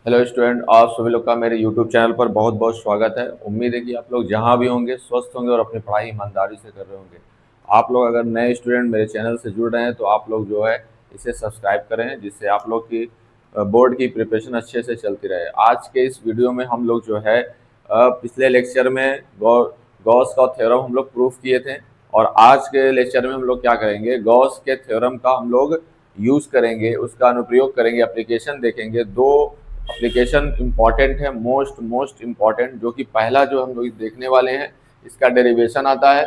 Hello student, आप सभी लोग का मेरे यूट्यूब चैनल पर बहुत बहुत स्वागत है। उम्मीद है कि आप लोग जहां भी होंगे स्वस्थ होंगे और अपनी पढ़ाई ईमानदारी से कर रहे होंगे। आप लोग अगर नए स्टूडेंट मेरे चैनल से जुड़ रहे हैं तो आप लोग जो है इसे सब्सक्राइब करें, जिससे आप लोग की बोर्ड की प्रिपरेशन अच्छे से चलती रहे। आज के इस वीडियो में हम लोग जो है पिछले लेक्चर में गॉस का थ्योरम हम लोग प्रूफ किए थे, और आज के लेक्चर में हम लोग क्या करेंगे, गॉस के थ्योरम का हम लोग यूज करेंगे, उसका अनुप्रयोग करेंगे, एप्लीकेशन देखेंगे। दो एप्लीकेशन इम्पॉर्टेंट है, मोस्ट मोस्ट इम्पॉर्टेंट। जो कि पहला जो हम लोग देखने वाले हैं, इसका डेरिवेशन आता है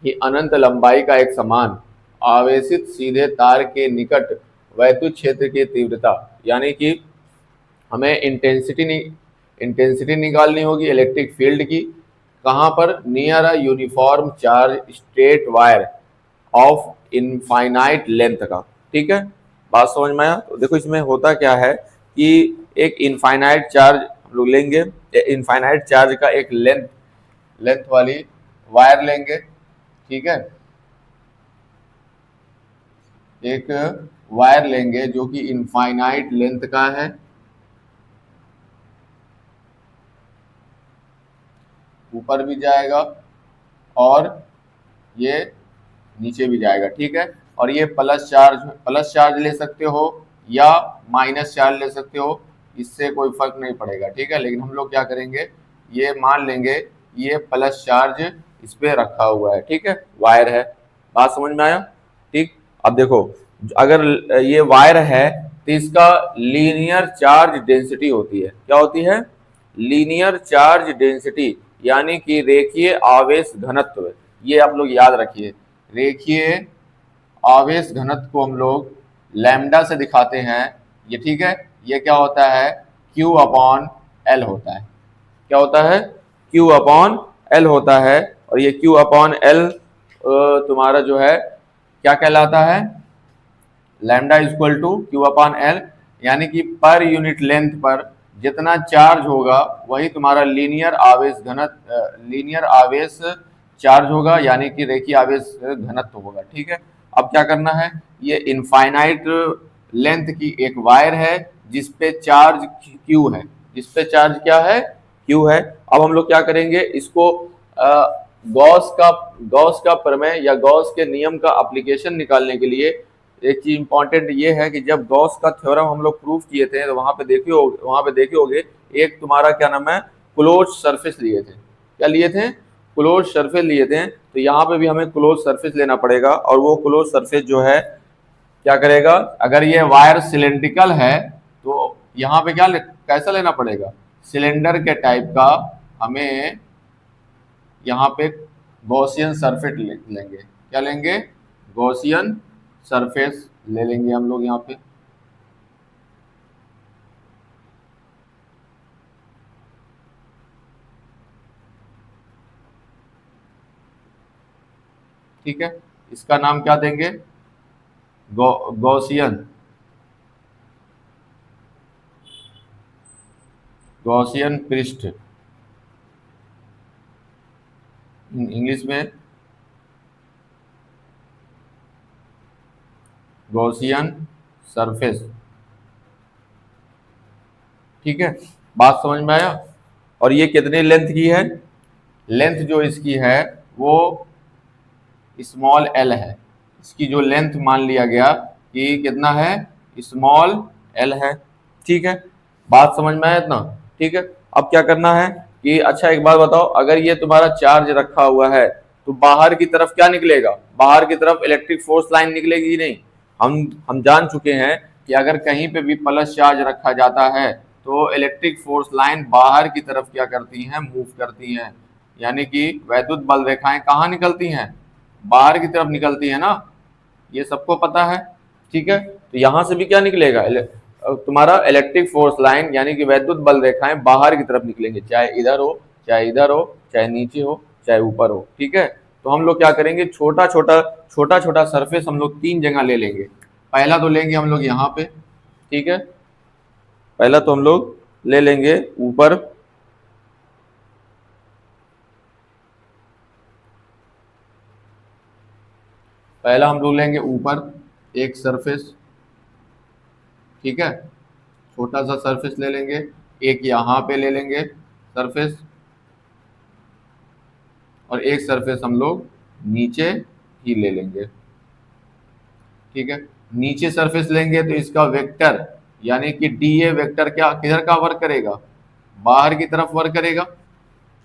कि अनंत लंबाई का एक समान आवेशित सीधे तार के निकट वैद्युत क्षेत्र की तीव्रता, यानी कि हमें इंटेंसिटी निकालनी होगी इलेक्ट्रिक फील्ड की। कहाँ पर? Near a uniform charge straight wire of infinite length का। ठीक है, बात समझ में आया? तो देखो इसमें होता क्या है कि एक इनफाइनाइट चार्ज हम लोग लेंगे, इनफाइनाइट चार्ज का एक लेंथ लेंथ वाली वायर लेंगे। ठीक है, एक वायर लेंगे जो कि इनफाइनाइट लेंथ का है, ऊपर भी जाएगा और ये नीचे भी जाएगा। ठीक है, और ये प्लस चार्ज ले सकते हो या माइनस चार्ज ले सकते हो, इससे कोई फर्क नहीं पड़ेगा। ठीक है, लेकिन हम लोग क्या करेंगे, ये मान लेंगे ये प्लस चार्ज इस पे रखा हुआ है। ठीक है, वायर है। बात समझ में आया? ठीक। अब देखो, अगर ये वायर है तो इसका लीनियर चार्ज डेंसिटी होती है। क्या होती है? लीनियर चार्ज डेंसिटी, यानी कि रेखीय आवेश घनत्व। ये आप लोग याद रखिए, रेखीय आवेश घनत्व को हम लोग लैम्डा से दिखाते हैं। ये ठीक है, ये क्या होता है? Q अपॉन एल होता है। क्या होता है? Q अपॉन एल होता है। और ये Q अपॉन एल तुम्हारा जो है क्या कहलाता है? Lambda equal to Q upon L, यानी कि पर यूनिट लेंथ पर जितना चार्ज होगा वही तुम्हारा लीनियर आवेश चार्ज होगा, यानी कि रेखीय आवेश घनत्व होगा। ठीक है, अब क्या करना है, ये इनफाइनाइट लेंथ की एक वायर है जिसपे चार्ज क्यू है। जिसपे चार्ज क्या है? क्यू है। अब हम लोग क्या करेंगे, इसको गॉस का गॉस का प्रमेय या गॉस के नियम का एप्लीकेशन निकालने के लिए एक चीज इंपॉर्टेंट ये है कि जब गॉस का थ्योरम हम लोग प्रूफ किए थे तो वहां पे देखे होगे एक तुम्हारा क्या नाम है, क्लोज सरफेस लिए थे। क्या लिए थे? क्लोज सरफेस लिए थे। तो यहाँ पे भी हमें क्लोज सरफेस लेना पड़ेगा, और वो क्लोज सरफेस जो है क्या करेगा, अगर ये वायर सिलेंड्रिकल है तो यहाँ पे कैसा लेना पड़ेगा, सिलेंडर के टाइप का। हमें यहाँ पे गॉसियन सरफेस लेंगे। क्या लेंगे? गॉसियन सरफेस ले लेंगे हम लोग यहाँ पे। ठीक है, इसका नाम क्या देंगे? गॉसियन गॉसियन पृष्ठ, इंग्लिश में गॉसियन सरफेस। ठीक है, बात समझ में आया? और ये कितने लेंथ की है? लेंथ जो इसकी है वो स्मॉल एल है। इसकी जो लेंथ मान लिया गया कि कितना है, स्मॉल एल है। ठीक है, बात समझ में आया इतना? ठीक है, अब क्या करना है कि अच्छा एक बात बताओ, अगर ये तुम्हारा चार्ज रखा हुआ है तो बाहर की तरफ क्या निकलेगा? बाहर की तरफ इलेक्ट्रिक फोर्स लाइन निकलेगी ही नहीं। हम जान चुके हैं कि अगर कहीं पे भी प्लस चार्ज रखा जाता है तो इलेक्ट्रिक फोर्स लाइन बाहर की तरफ क्या करती हैं, मूव करती हैं। यानी कि वैद्युत बल रेखाएं कहाँ निकलती हैं? बाहर की तरफ निकलती है ना, ये सबको पता है। ठीक है, तो यहां से भी क्या निकलेगा, तुम्हारा इलेक्ट्रिक फोर्स लाइन, यानी कि वैद्युत बल रेखाएं बाहर की तरफ निकलेंगे, चाहे इधर हो, चाहे इधर हो, चाहे नीचे हो, चाहे ऊपर हो। ठीक है, तो हम लोग क्या करेंगे, छोटा छोटा सरफेस हम लोग तीन जगह ले लेंगे। पहला तो लेंगे हम लोग यहाँ पे। ठीक है, पहला तो हम लोग ले लेंगे ऊपर। पहला हम लोग लेंगे ऊपर एक सरफेस। ठीक है, छोटा सा सरफेस ले लेंगे, एक यहाँ पे ले लेंगे सरफेस, और एक सरफेस हम लोग नीचे ही ले लेंगे। ठीक है, नीचे सरफेस लेंगे तो इसका वेक्टर यानी कि डी ए वेक्टर क्या किधर का वर्क करेगा, बाहर की तरफ वर्क करेगा।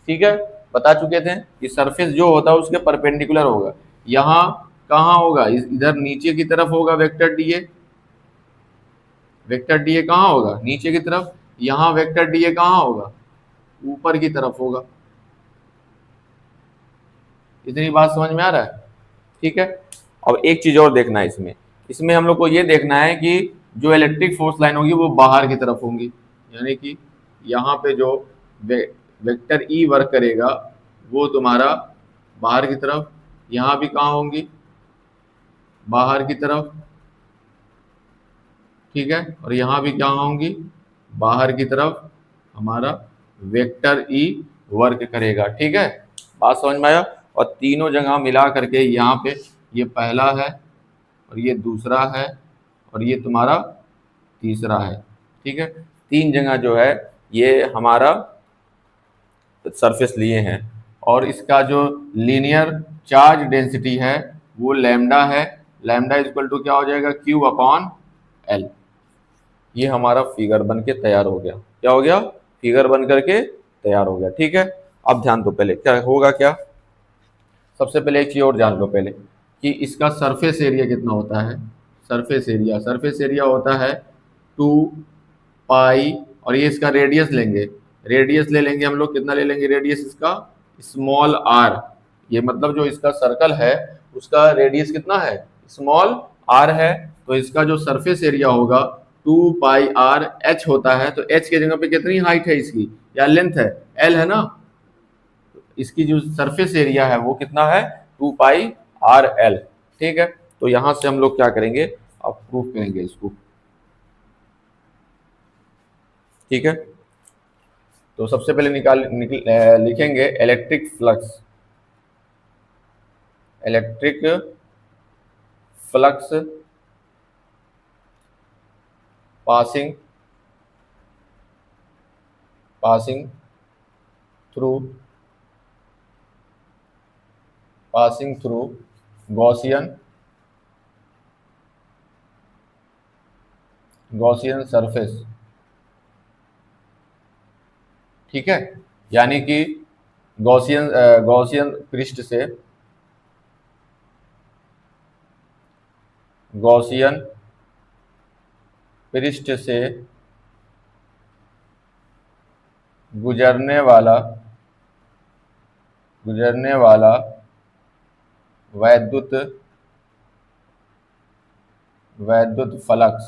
ठीक है, बता चुके थे कि सरफेस जो होता है उसके परपेंडिकुलर होगा। यहाँ कहाँ होगा, इधर नीचे की तरफ होगा vector D A. Vector D A कहाँ होगा, नीचे की तरफ। यहाँ वेक्टर डी ए कहाँ होगा, ऊपर की तरफ होगा। इतनी बात समझ में आ रहा है। ठीक है, अब एक चीज और देखना है इसमें, इसमें हम लोग को ये देखना है कि जो इलेक्ट्रिक फोर्स लाइन होगी वो बाहर की तरफ होंगी, यानी कि यहाँ पे जो वेक्टर ई वर्क करेगा वो तुम्हारा बाहर की तरफ, यहाँ भी कहाँ होंगी, बाहर की तरफ। ठीक है, और यहाँ भी क्या होंगी, बाहर की तरफ हमारा वेक्टर ई वर्क करेगा। ठीक है, बात समझ में आया। और तीनों जगह मिला करके यहाँ पे ये पहला है और ये दूसरा है और ये तुम्हारा तीसरा है। ठीक है, तीन जगह जो है ये हमारा सरफेस लिए हैं, और इसका जो लीनियर चार्ज डेंसिटी है वो लैम्डा है। लैम्डा इक्वल टू क्या हो जाएगा, क्यू अपॉन एल। ये हमारा फिगर बन के तैयार हो गया। क्या हो गया, फिगर बन करके तैयार हो गया। ठीक है, अब ध्यान दो पहले क्या होगा, क्या सबसे पहले एक चीज और जान लो पहले कि इसका सरफेस एरिया कितना होता है। सरफेस एरिया होता है 2 पाई, और ये इसका रेडियस लेंगे, रेडियस ले लेंगे हम लोग, कितना ले लेंगे रेडियस इसका, स्मॉल आर। ये मतलब जो इसका सर्कल है उसका रेडियस कितना है, स्मॉल आर है। तो इसका जो सरफेस एरिया होगा 2 पाई आर एच होता है। तो एच के जगह पे कितनी हाइट है इसकी या लेंथ है, एल है ना। इसकी जो सरफेस एरिया है वो कितना है, 2 पाई आर एल। ठीक है, तो यहां से हम लोग क्या करेंगे, अब प्रूफ करेंगे इसको। ठीक है, तो सबसे पहले लिखेंगे electric flux. Electric flux passing through Gaussian surface. ठीक है, यानी कि गॉसियन पृष्ठ से गुजरने वाला वैद्युत फ्लक्स।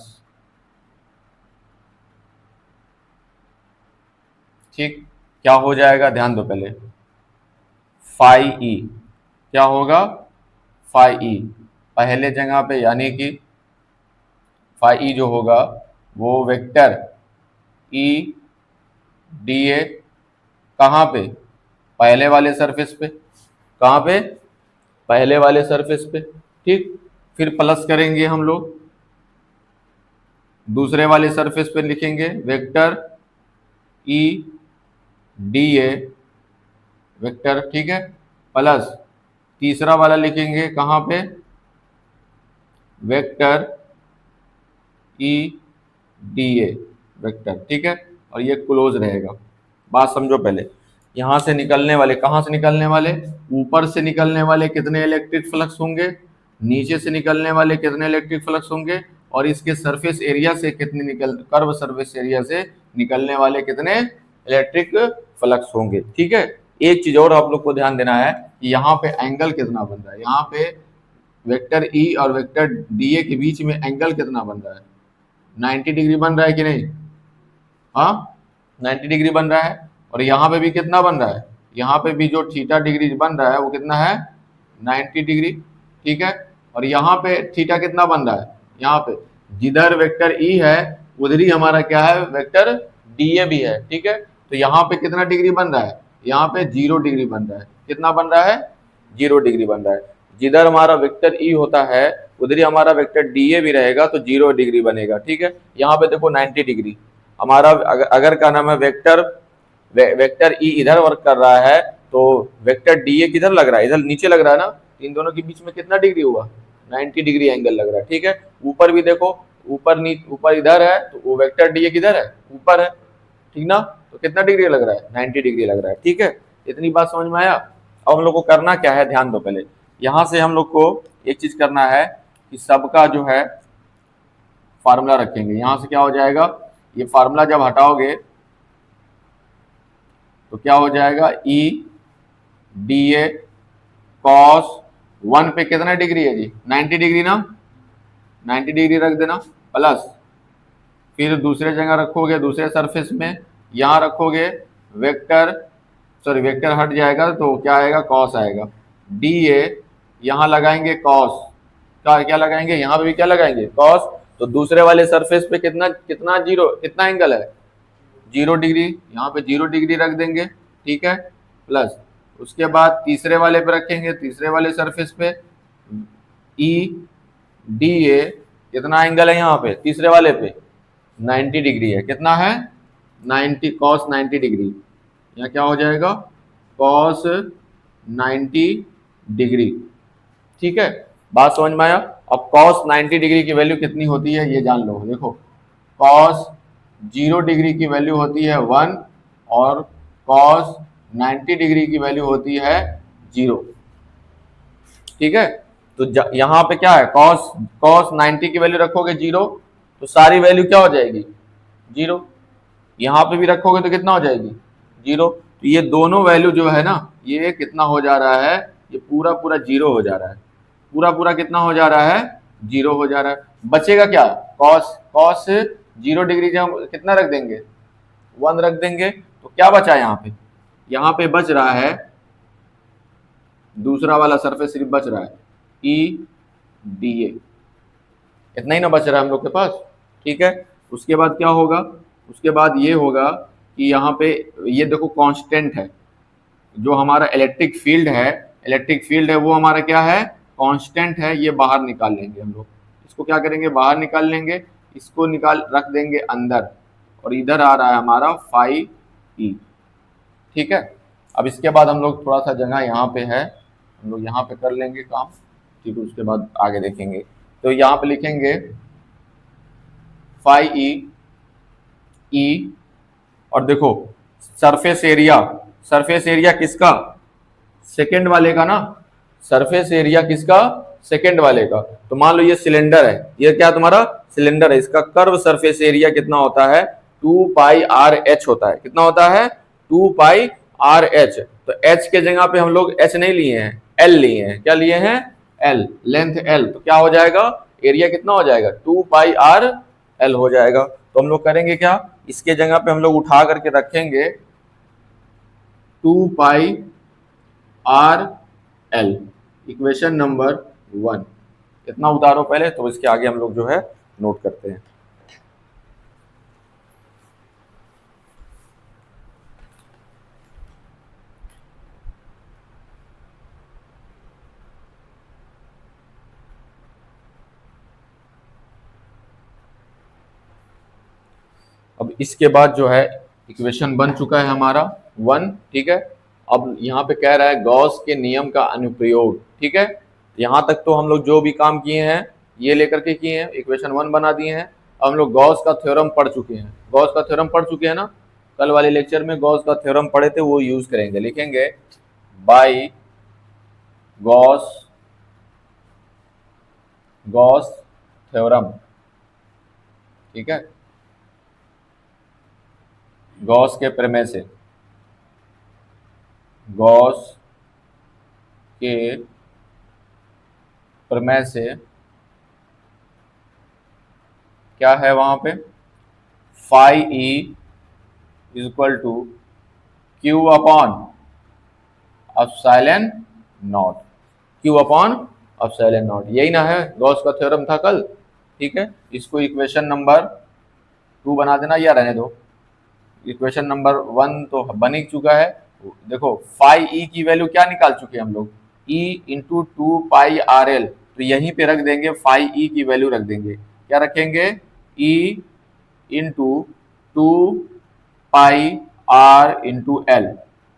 ठीक, क्या हो जाएगा, ध्यान दो पहले, फाई ई। क्या होगा, फाई ई पहले जगह पे, यानी कि फाई ई जो होगा वो वेक्टर ई डी ए कहाँ पे, पहले वाले सरफेस पे। कहाँ पे, पहले वाले सरफेस पे। ठीक, फिर प्लस करेंगे हम लोग, दूसरे वाले सरफेस पे लिखेंगे vector E D A vector. ठीक है, प्लस तीसरा वाला लिखेंगे कहाँ पे, vector E D A vector. ठीक है, और ये क्लोज रहेगा। बात समझो पहले, यहां से निकलने वाले, कहां से निकलने वाले, ऊपर से निकलने वाले कितने इलेक्ट्रिक फ्लक्स होंगे, नीचे से निकलने वाले कितने इलेक्ट्रिक फ्लक्स होंगे, और इसके सरफेस एरिया से कितने कर्व सरफेस एरिया से निकलने वाले कितने इलेक्ट्रिक फ्लक्स होंगे। ठीक है, एक चीज और आप लोग को ध्यान देना है कि यहाँ पे एंगल कितना बन रहा है, यहाँ पे वेक्टर ई और वेक्टर डी ए के बीच में एंगल कितना बन रहा है, 90 डिग्री बन रहा है कि नहीं, हाँ 90 डिग्री बन रहा है। और यहाँ पे भी कितना बन रहा है, यहाँ पे भी जो थीटा डिग्री बन रहा है वो कितना है, 90 डिग्री। ठीक है, और यहाँ पे थीटा कितना बन रहा है, यहाँ पे जिधर वेक्टर ई है उधर ही हमारा क्या है, वेक्टर डी ए भी है। ठीक है, तो यहाँ पे कितना डिग्री बन रहा है, यहाँ पे 0 डिग्री बन रहा है। कितना बन रहा है, 0 डिग्री बन रहा है। जिधर हमारा वेक्टर ई होता है उधर ही हमारा वेक्टर डी ए भी रहेगा, तो 0 डिग्री बनेगा। ठीक है, यहाँ पे देखो 90 डिग्री, हमारा अगर क्या नाम है वेक्टर ई इधर वर्क कर रहा है तो वेक्टर डी ए किधर लग रहा है, इधर नीचे लग रहा है ना। इन दोनों के बीच में कितना डिग्री हुआ, 90 डिग्री एंगल लग रहा है। ठीक है, ऊपर भी देखो, ऊपर इधर है तो वो वेक्टर डी ए किधर है, ऊपर है। ठीक ना, तो कितना डिग्री लग रहा है, 90 डिग्री लग रहा है। ठीक है, इतनी बात समझ में आया। अब हम लोग को करना क्या है, ध्यान दो। पहले यहां से हम लोग को एक चीज करना है कि सबका जो है फार्मूला रखेंगे। यहां से क्या हो जाएगा, ये फार्मूला जब हटाओगे तो क्या हो जाएगा, ई डी ए कॉस 1 पे कितना डिग्री है जी, 90 डिग्री ना, 90 डिग्री रख देना, प्लस फिर दूसरे जगह रखोगे, दूसरे सरफेस में यहां रखोगे वेक्टर, सॉरी वेक्टर हट जाएगा तो क्या आएगा, कॉस आएगा। डी ए यहां लगाएंगे कॉस का, क्या लगाएंगे यहां पे भी क्या लगाएंगे, कॉस। तो दूसरे वाले सरफेस पे कितना कितना जीरो, कितना एंगल है, 0 डिग्री, यहाँ पे 0 डिग्री रख देंगे। ठीक है, प्लस उसके बाद तीसरे वाले पे रखेंगे, तीसरे वाले सरफेस पे ई डी ए कितना एंगल है यहाँ पे, तीसरे वाले पे 90 डिग्री है। कितना है, 90 कॉस 90 डिग्री। यहाँ क्या हो जाएगा, कॉस 90 डिग्री। ठीक है, बात समझ में आया। अब कॉस 90 डिग्री की वैल्यू कितनी होती है ये जान लो। देखो, कॉस 0 डिग्री की वैल्यू होती है 1 और कॉस 90 डिग्री की वैल्यू होती है 0। ठीक है, तो यहाँ पे क्या है, कॉस कॉस 90 की वैल्यू रखोगे 0 तो सारी वैल्यू क्या हो जाएगी, 0। यहाँ पे भी रखोगे तो कितना हो जाएगी, 0। तो ये दोनों वैल्यू जो है ना, ये कितना हो जा रहा है, ये पूरा पूरा 0 हो जा रहा है। पूरा पूरा कितना हो जा रहा है, 0 हो जा रहा है। बचेगा क्या, कॉस कॉस 0 डिग्री जब कितना रख देंगे, 1 रख देंगे। तो क्या बचा यहाँ पे बच रहा है दूसरा वाला सरफेस, सिर्फ बच रहा है ई डी ए, इतना ही ना बच रहा है हम लोग के पास। ठीक है, उसके बाद क्या होगा, उसके बाद ये होगा कि यहाँ पे ये देखो कांस्टेंट है, जो हमारा इलेक्ट्रिक फील्ड है वो हमारा क्या है, कांस्टेंट है। ये बाहर निकाल लेंगे हम लोग, इसको क्या करेंगे, बाहर निकाल लेंगे, इसको निकाल रख देंगे अंदर, और इधर आ रहा है हमारा फाई ई। ठीक है, अब इसके बाद हम लोग थोड़ा सा जगह यहाँ पे है, हम लोग यहाँ पे कर लेंगे काम। ठीक है, उसके बाद आगे देखेंगे। तो यहाँ पे लिखेंगे फाई ई, और देखो सरफेस एरिया किसका, सेकेंड वाले का ना, सरफेस एरिया किसका, सेकेंड वाले का। तो मान लो ये सिलेंडर है, ये क्या तुम्हारा सिलेंडर है, इसका कर्व सरफेस एरिया कितना होता है, 2 पाई आर एच होता है। कितना होता है, 2 पाई आर एच। तो एच के जगह पे हम लोग एच नहीं लिए हैं, एल लिए हैं। क्या लिए हैं, एल, लेंथ एल। तो क्या हो जाएगा, एरिया कितना हो जाएगा, 2 पाई आर एल हो जाएगा। तो हम लोग करेंगे क्या, इसके जगह पे हम लोग उठा करके रखेंगे 2 पाई आर एल, इक्वेशन नंबर 1। इतना उतारो पहले, तो इसके आगे हम लोग जो है नोट करते हैं। अब इसके बाद जो है इक्वेशन बन चुका है हमारा 1। ठीक है, अब यहाँ पे कह रहा है गॉस के नियम का अनुप्रयोग। ठीक है, यहाँ तक तो हम लोग जो भी काम किए हैं ये लेकर के किए हैं, इक्वेशन 1 बना दिए हैं। अब हम लोग गॉस का थ्योरम पढ़ चुके हैं, गॉस का थ्योरम पढ़ चुके हैं ना, कल वाले लेक्चर में गॉस का थ्योरम पढ़े थे, वो यूज करेंगे। लिखेंगे बाई गॉस थ्योरम। ठीक है, गॉस के प्रमेय से, गॉस के प्रमेय से क्या है वहां पे, phi E equal to Q upon epsilon naught, Q upon epsilon naught. यही ना है, गॉस का थ्योरम था कल। ठीक है, इसको इक्वेशन नंबर 2 बना देना, या रहने दो, इक्वेशन नंबर 1 तो बन ही चुका है। देखो फाई ई की वैल्यू क्या निकाल चुके हैं हम लोग, ई इंटू 2 पाई आर एल। तो यहीं पे रख देंगे फाई ई की वैल्यू रख देंगे, क्या रखेंगे, ई इंटू 2πr/L।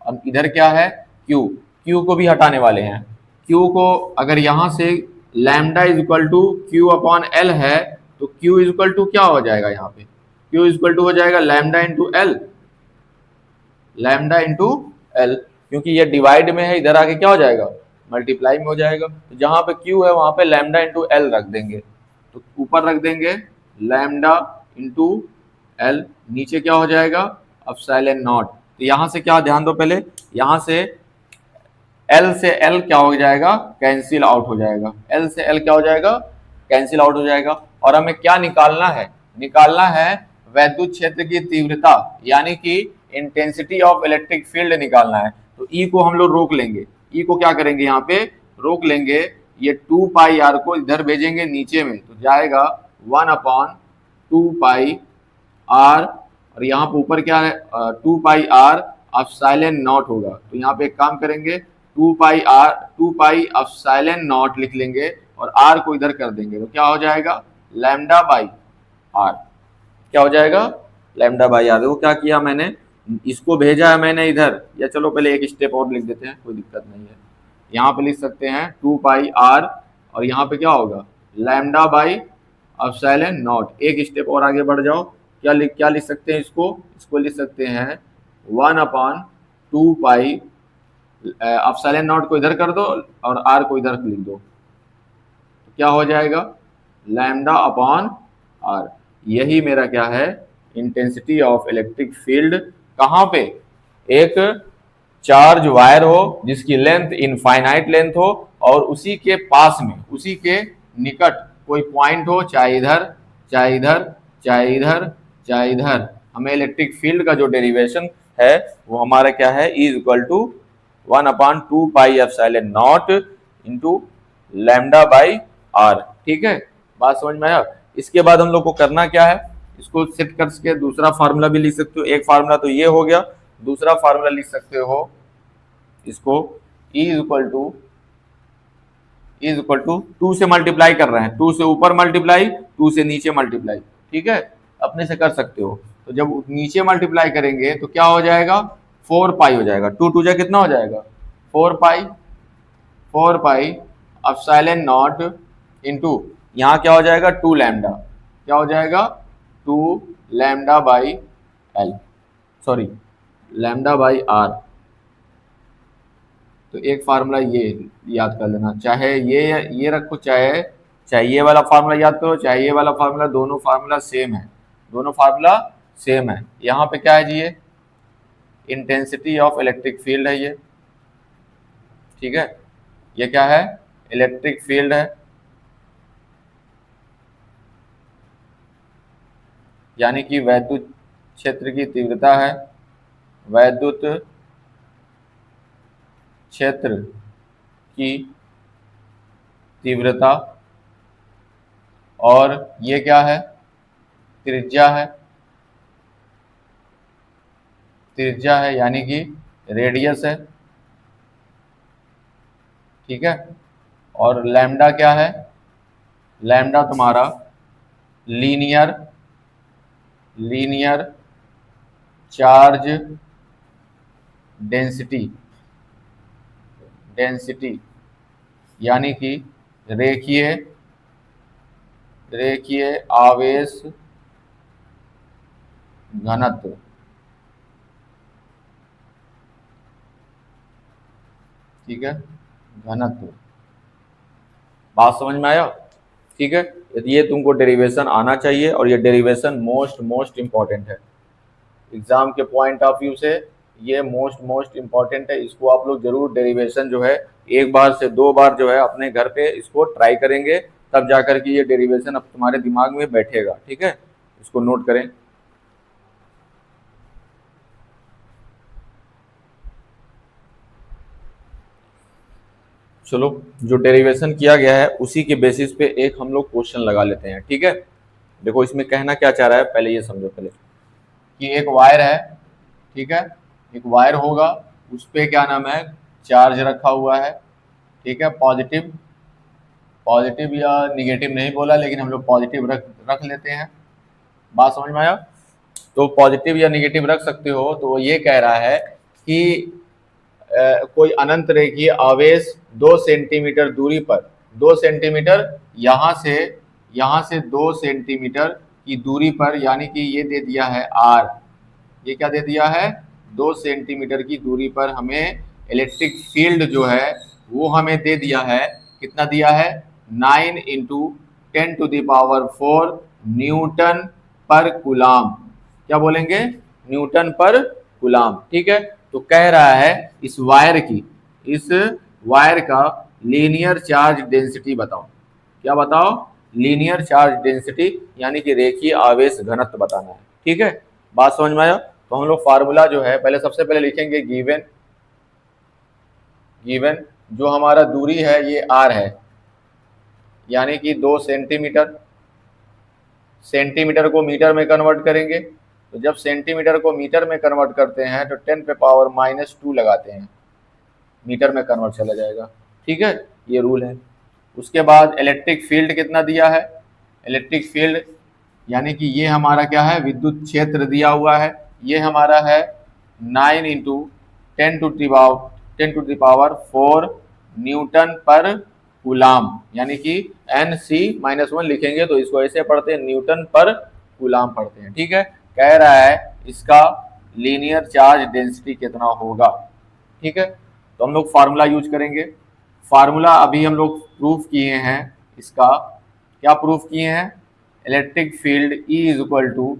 अब इधर क्या है, Q, Q को भी हटाने वाले हैं। Q को अगर यहां से lambda is equal to Q upon L है, तो Q इज इक्वल टू क्या हो जाएगा, यहाँ पे Q इज इक्वल टू हो जाएगा lambda into L, lambda into L, क्योंकि ये डिवाइड में है, इधर आके क्या हो जाएगा, मल्टीप्लाई में हो जाएगा। तो जहां पे Q है वहां पे लैम्डा इंटू एल रख देंगे, तो ऊपर रख देंगे लैम्डा इंटू एल, नीचे क्या हो जाएगा, एप्सिलॉन नॉट। तो यहां से क्या, ध्यान दो पहले, यहां से एल से एल क्या हो जाएगा, कैंसिल आउट हो जाएगा, एल से एल क्या हो जाएगा, कैंसिल आउट हो जाएगा। और हमें क्या निकालना है, निकालना है वैद्युत क्षेत्र की तीव्रता, यानी कि इंटेंसिटी ऑफ इलेक्ट्रिक फील्ड निकालना है। तो ई को हम लोग रोक लेंगे, ई को क्या करेंगे, यहाँ पे रोक लेंगे, ये 2πr को इधर भेजेंगे नीचे में, तो जाएगा 1/2πr, और यहाँ पे ऊपर क्या है, 2πr एप्सिलॉन नॉट होगा। तो यहाँ पे एक काम करेंगे, 2π एप्सिलॉन नॉट लिख लेंगे और r को इधर कर देंगे, तो क्या हो जाएगा, लैम्डा बाई आर, क्या हो जाएगा, लैम्डा बाई आर। देखो क्या किया मैंने, इसको भेजा है मैंने इधर, या चलो पहले एक स्टेप और लिख देते हैं, कोई दिक्कत नहीं है। यहाँ पे लिख सकते हैं 2πr, और यहाँ पे क्या होगा, लैम्डा बाई एप्सिलॉन नॉट। एक स्टेप और आगे बढ़ जाओ, क्या लिख सकते हैं, इसको लिख सकते हैं 1/2π, एप्सिलॉन नॉट को इधर कर दो और r को इधर लिख दो, तो क्या हो जाएगा, लैम्डा अपॉन आर। यही मेरा क्या है, इंटेंसिटी ऑफ इलेक्ट्रिक फील्ड। कहाँ पे, एक चार्ज वायर हो जिसकी लेंथ इनफाइनाइट लेंथ हो, और उसी के पास में, उसी के निकट कोई पॉइंट हो, चाहे इधर चाहे इधर चाहे इधर चाहे इधर, हमें इलेक्ट्रिक फील्ड का जो डेरिवेशन है वो हमारा क्या है, is equal to 1/2π epsilon naught into lambda by r. ठीक है, बात समझ में आया। इसके बाद हम लोग को करना क्या है, इसको सेट करके दूसरा फार्मूला भी लिख सकते हो। एक फार्मूला तो ये हो गया, दूसरा फार्मूला लिख सकते हो इसको, E इज इक्वल टू 2 से मल्टीप्लाई कर रहे हैं, 2 से ऊपर मल्टीप्लाई, 2 से नीचे मल्टीप्लाई। ठीक है, अपने से कर सकते हो। तो जब नीचे मल्टीप्लाई करेंगे तो क्या हो जाएगा, 4π हो जाएगा, 2 जा कितना हो जाएगा, 4π एप्सिलॉन नॉट इंटू यहाँ क्या हो जाएगा, 2 लैम्डा, क्या हो जाएगा, 2 lambda by L, sorry lambda by R. तो एक फार्मूला ये याद कर लेना, चाहे ये रखो, चाहे ये वाला फार्मूला याद करो, चाहे ये वाला फार्मूला, दोनों फार्मूला सेम है, दोनों फार्मूला सेम है। यहाँ पे क्या है जी, ये इंटेंसिटी ऑफ इलेक्ट्रिक फील्ड है ये, ठीक है, ये क्या है, इलेक्ट्रिक फील्ड है, यानी कि वैद्युत क्षेत्र की तीव्रता है, वैद्युत क्षेत्र की तीव्रता, और ये क्या है, त्रिज्या है, त्रिज्या है यानी कि रेडियस है। ठीक है, और लैम्डा क्या है, लैम्डा तुम्हारा लीनियर चार्ज डेंसिटी यानी कि रेखीय आवेश घनत्व। ठीक है, घनत्व, बात समझ में आया। ठीक है, ये तुमको डेरिवेशन आना चाहिए, और ये डेरिवेशन मोस्ट इंपॉर्टेंट है एग्जाम के पॉइंट ऑफ व्यू से, ये मोस्ट इंपॉर्टेंट है। इसको आप लोग जरूर डेरिवेशन जो है 1 बार से 2 बार जो है अपने घर पे इसको ट्राई करेंगे, तब जाकर के ये डेरिवेशन अब तुम्हारे दिमाग में बैठेगा। ठीक है, इसको नोट करें। चलो, जो डेरिवेशन किया गया है उसी के बेसिस पे एक हम लोग क्वेश्चन लगा लेते हैं। ठीक है, देखो इसमें कहना क्या चाह रहा है, पहले ये समझो पहले कि एक वायर है, ठीक है, एक वायर होगा, उस पे क्या नाम है, चार्ज रखा हुआ है। ठीक है, पॉजिटिव या निगेटिव नहीं बोला, लेकिन हम लोग पॉजिटिव रख लेते हैं। बात समझ में आया। तो पॉजिटिव या निगेटिव रख सकते हो। तो वो ये कह रहा है कि कोई अनंत रेखीय आवेश 2 सेंटीमीटर दूरी पर, 2 सेंटीमीटर यहाँ से 2 सेंटीमीटर की दूरी पर, यानी कि ये दे दिया है r, ये क्या दे दिया है 2 सेंटीमीटर की दूरी पर हमें इलेक्ट्रिक फील्ड जो है वो हमें दे दिया है, कितना दिया है 9 इंटू 10⁴ न्यूटन पर कूलाम। क्या बोलेंगे न्यूटन पर कूलाम। ठीक है, तो कह रहा है इस वायर का लीनियर चार्ज डेंसिटी बताओ। क्या बताओ लीनियर चार्ज डेंसिटी, यानी कि रेखीय आवेश घनत्व बताना है। ठीक है, बात समझ में आया। तो हम लोग फार्मूला जो है पहले सबसे पहले लिखेंगे गिवन जो हमारा दूरी है ये r है, यानी कि 2 सेंटीमीटर, सेंटीमीटर को मीटर में कन्वर्ट करेंगे। तो जब सेंटीमीटर को मीटर में कन्वर्ट करते हैं तो 10⁻⁻² लगाते हैं, मीटर में कन्वर्ट चला जाएगा। ठीक है, ये रूल है। उसके बाद इलेक्ट्रिक फील्ड कितना दिया है, इलेक्ट्रिक फील्ड यानी कि ये हमारा क्या है विद्युत क्षेत्र दिया हुआ है, ये हमारा है 9 इंटू 10⁴ न्यूटन पर कूलाम, यानी कि Nc-1 लिखेंगे तो इसको ऐसे पढ़ते हैं न्यूटन पर कूलाम पढ़ते हैं। ठीक है, कह रहा है इसका लीनियर चार्ज डेंसिटी कितना होगा। ठीक है, तो हम लोग फार्मूला यूज करेंगे। फार्मूला अभी हम लोग प्रूफ किए हैं, इसका क्या प्रूफ किए हैं, electric field E is equal to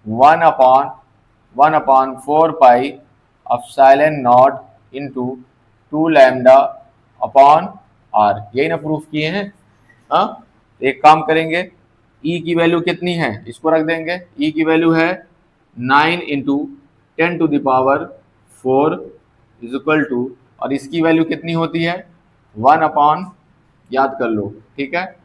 1/4 pi epsilon naught into 2 lambda upon r, यही ना प्रूफ किए हैं। हाँ, एक काम करेंगे, E की वैल्यू कितनी है इसको रख देंगे, E की वैल्यू है 9 इंटू 10⁴ इज इक्वल टू, और इसकी वैल्यू कितनी होती है 1 याद कर लो। ठीक है,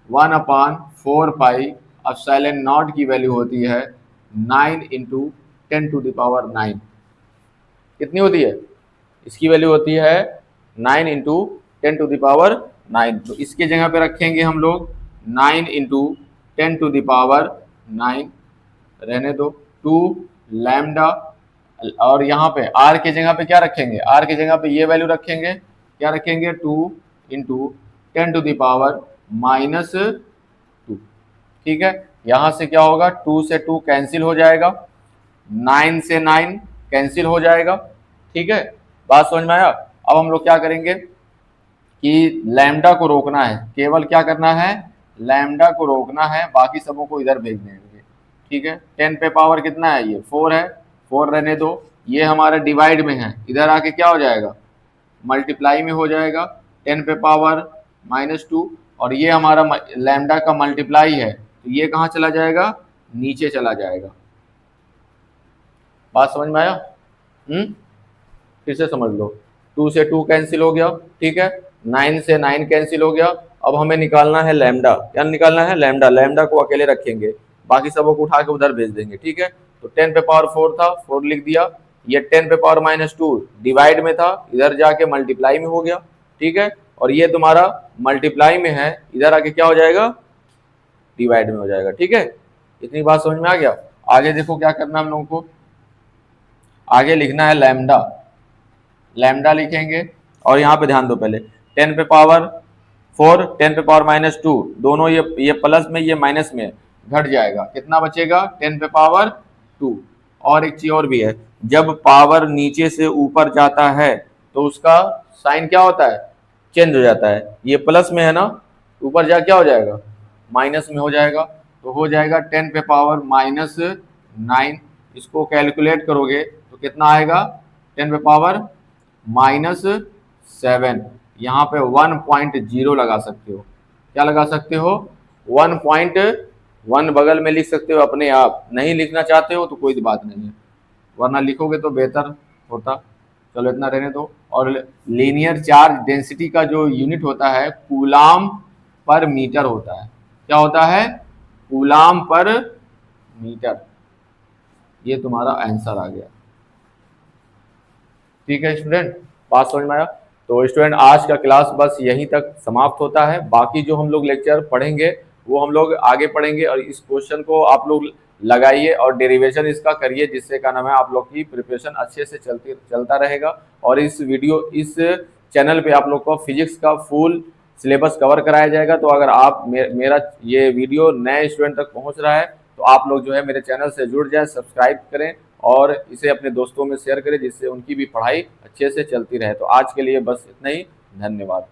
1/4 पाई एप्सिलॉन नॉट की वैल्यू होती है 9 इंटू 10⁹ कितनी होती है, इसकी वैल्यू होती है 9 इंटू 10⁹। तो इसके जगह पे रखेंगे हम लोग 9 इंटू 10⁹, रहने दो 2 लैम्डा, और यहाँ पे r के जगह पे क्या रखेंगे, r के जगह पे ये वैल्यू रखेंगे, क्या रखेंगे 2 इंटू 10⁻²। ठीक है, यहाँ से क्या होगा 2 से 2 कैंसिल हो जाएगा, 9 से 9 कैंसिल हो जाएगा। ठीक है, बात समझ में आया। अब हम लोग क्या करेंगे कि लैम्डा को रोकना है, केवल क्या करना है लैम्डा को रोकना है, बाकी सबों को इधर भेज देंगे। ठीक है, 10 पे पावर कितना है, ये 4 है, 4 रहने दो, ये हमारा डिवाइड में है, इधर आके क्या हो जाएगा मल्टीप्लाई में हो जाएगा 10 पे पावर -2, और ये हमारा लैम्डा का मल्टीप्लाई है, तो ये कहाँ चला जाएगा नीचे चला जाएगा। बात समझ में आया। फिर से समझ लो, 2 से 2 कैंसिल हो गया। ठीक है, 9 से 9 कैंसिल हो गया। अब हमें निकालना है लैम्डा, क्या निकालना है लैम्डा, लैम्डा को अकेले रखेंगे, बाकी सबों को उठा के उधर भेज देंगे। ठीक है, तो 10 पे पावर 4 था, 4 लिख दिया, ये 10 पे पावर -2 डिवाइड में था, इधर जाके मल्टीप्लाई में हो गया। ठीक है, और ये तुम्हारा मल्टीप्लाई में है, इधर आके क्या हो जाएगा डिवाइड में हो जाएगा। ठीक है, इतनी बात समझ में आ गया। आगे देखो क्या करना हम लोगों को, आगे लिखना है लैम्डा, लैम्डा लिखेंगे, और यहाँ पे ध्यान दो पहले 10 पे पावर 4 10 पे पावर -2 दोनों ये प्लस में ये माइनस में घट जाएगा, कितना बचेगा 10 पे पावर 2। और एक चीज और भी है, जब पावर नीचे से ऊपर जाता है तो उसका साइन क्या होता है चेंज हो जाता है, ये प्लस में है ना, ऊपर जा क्या हो जाएगा माइनस में हो जाएगा, तो हो जाएगा 10 पे पावर -9। इसको कैलकुलेट करोगे तो कितना आएगा 10 पे पावर -7। यहाँ पे 1.0 लगा सकते हो, क्या लगा सकते हो 1.1 बगल में लिख सकते हो अपने आप, नहीं लिखना चाहते हो तो कोई बात नहीं है, वरना लिखोगे तो बेहतर होता। चलो इतना रहने दो। और लीनियर चार्ज डेंसिटी का जो यूनिट होता है कूलाम पर मीटर होता है, क्या होता है कूलाम पर मीटर। ये तुम्हारा आंसर आ गया। ठीक है स्टूडेंट, बात समझ में आया। तो स्टूडेंट आज का क्लास बस यहीं तक समाप्त होता है, बाकी जो हम लोग लेक्चर पढ़ेंगे वो हम लोग आगे पढ़ेंगे, और इस क्वेश्चन को आप लोग लगाइए और डेरिवेशन इसका करिए, जिससे क्या नाम है आप लोग की प्रिपरेशन अच्छे से चलता रहेगा। और इस चैनल पे आप लोग को फिजिक्स का फुल सिलेबस कवर कराया जाएगा। तो अगर आप मेरा ये वीडियो नए स्टूडेंट तक पहुंच रहा है तो आप लोग जो है मेरे चैनल से जुड़ जाए, सब्सक्राइब करें और इसे अपने दोस्तों में शेयर करें, जिससे उनकी भी पढ़ाई अच्छे से चलती रहे। तो आज के लिए बस इतना ही, धन्यवाद।